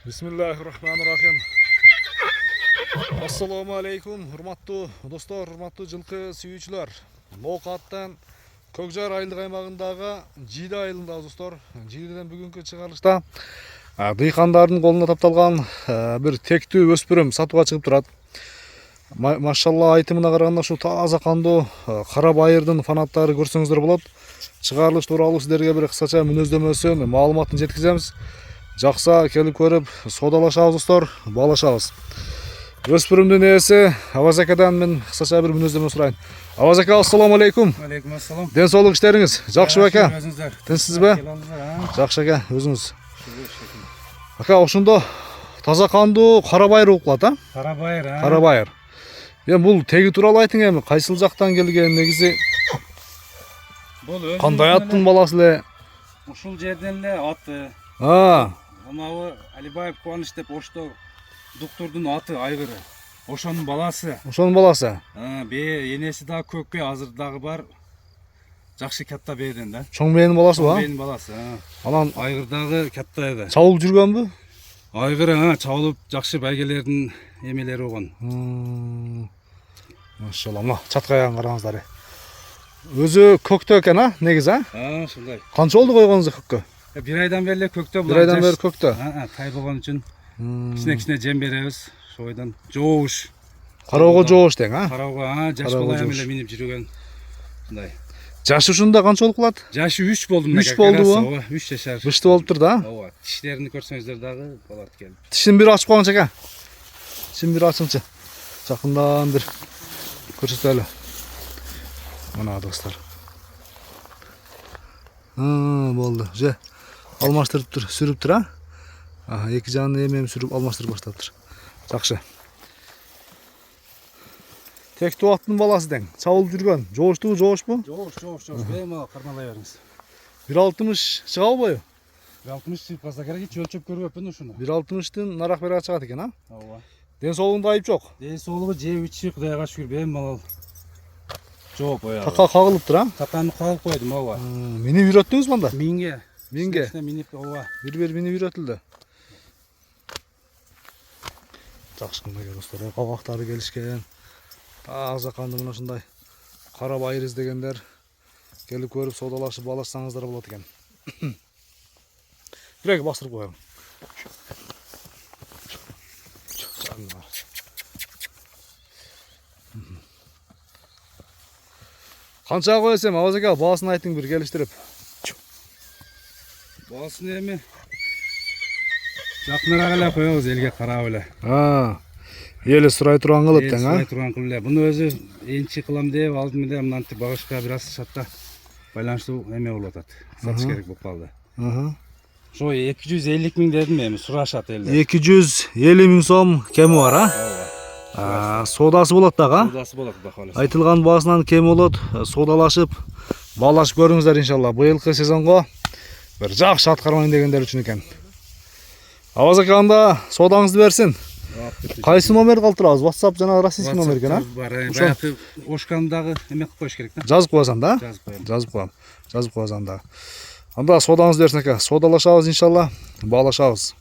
Bismillahirrahmanirrahim. Assalamu alaikum, hurmatlı dostlar, hurmatlı жылқы сүйүүчүлөр. Ноокаттан Көкжар айылдык аймагындагы Жиде айылында достор. Жидеден бүгүнкү чыгарылышта дыйкандардын колуна тапталган бир тектүү өспүрүм сатууга чыгып турат. Машалла айтымына караганда ушу таза кандуу кара байырдын фанаттары көрсөңүздөр болот. Чыгарылыш тууралуу сиздерге бир кыскача мүнөздөмөсүн, маалыматын жеткизебиз. Жақса келіп көріп, содалашабыз достар, балашабыз. Өспүрүмдүн ээси Авазакадан мен кысача бир мүнөздөмө сурайын. Авазака, ассаламу алейкум. Алейкум ассалам. Ден соолук иштериңиз жакшыбы ака? Тынчсыз бе? Жакшы ака, өзүңүз. Ака, ошондо таза кандуу кара байыр болуп калат, а? Кара байыр, а? Кара байыр. Эми бул теги тууралуу айтың эми, кайсыл жактан келген, негизи кандай аттын баласы эле? Ушул жерден эле аты. Анау Алибаев Кубаныч деп ошто доктурдун аты айгыры. Ошонун баласы. Ошонун баласы. Энеси дагы көк бе, азыр дагы бар. Жакшы катта бээден да. Чоң бээнин баласы ба? Чоң бээнин баласы. Анан айгыр дагы катта эди. чабылып жүргөнбү? Айгыр чабылып жакшы байгелердин эмелери болгон. Машалла, мына чаткайган караңыздар. Өзү көктө экен, а? Негизи, а? Ушундай. Канча болду койгонуңузга көккө? Бир айдан бери көктө Бир айдан бери көктө. Тай болгон үчүн кичине жем беребиз. Ошойдон жоош. Кароого жоош дең, а? Кароого, жаш бала эле минип жүргөн. Ушундай. Жашы ушунда канча болуп калат? Жашы 3 болду мына. 3 болдубу? Ооба, 3 жашар. Бышты болуптур да? Ооба. Тиштерин көрсөңүздөр дагы болот экен. Тишин бир ачып койгончу ака. Тишин бир ачыңчы. Жакындан бир көрсөтөлү. Мына достор. Болду. Же алмаштырып тур, сүрүп тур, а? Эки жагын эми сүрүп алмаштырып баштаптыр. Жакшы. Тектүү аттын баласы дең. Чабылып жүргөн. Жооштубу, жоошпу? Жоош. Беймал кармалай бериңиз. 1.60 чыга албайбы? 1.60 чыгып калса керек, өлчөп көрбөппүн ушуну. 1.60тын наrak бере чыгат экен, а? Ооба. Ден соолугунда айып жок. Ден соолугу жеп ичи Кудайга шүгүр беймал. Жооп оя. Така кагылып тур, а? Таканы кагылып койдум, ооба. Минип үйрөттүңүз мында? Минге. Минге. Минип, ооба. Бир минип үйрөтүлдү. Жакшы кандай достор, кабактары келишкен. Таза канды мына ушундай кара байыр издегендер келип көрүп содалашып балашсаңыздар болот экен. Бирек бастырып коелу. Канчага коесем, Авазака, баасын айтың бир келиштирип. Баасын эми жакыныраак эле коебуз, элге карап эле. Эли сурай турган кылып тең, а? Сурай турган кылып эле. Буну өзү энчи кылам деп алдым эле, мынантип багышка бир аз шатта байланыштуу эме болуп атат. Сатыш керек болуп калды. Ошо 250 миң дедим эми, сурашат элдер. 250 миң сом кеми бар, а? Ооба. Содасы болот дагы, а? Содасы болот, Кудай кааласа. Айтылган баасынан кем болот, содалашып, баалашып көрүңүздөр иншалла. Быйылкы сезонго бир жакшы ат кармайын дегендер үчүн экен. Авазака анда содаңызды берсин. Кайсы номер калтырабыз? WhatsApp жана российский номер экен, а? Бар, баягы ошкандагы эме кылып коюш керек да. Жазып коесаң да? Жазып коем. Жазып коесаң да. Анда содаңызды берсин ака. Содалашабыз иншалла, баалашабыз.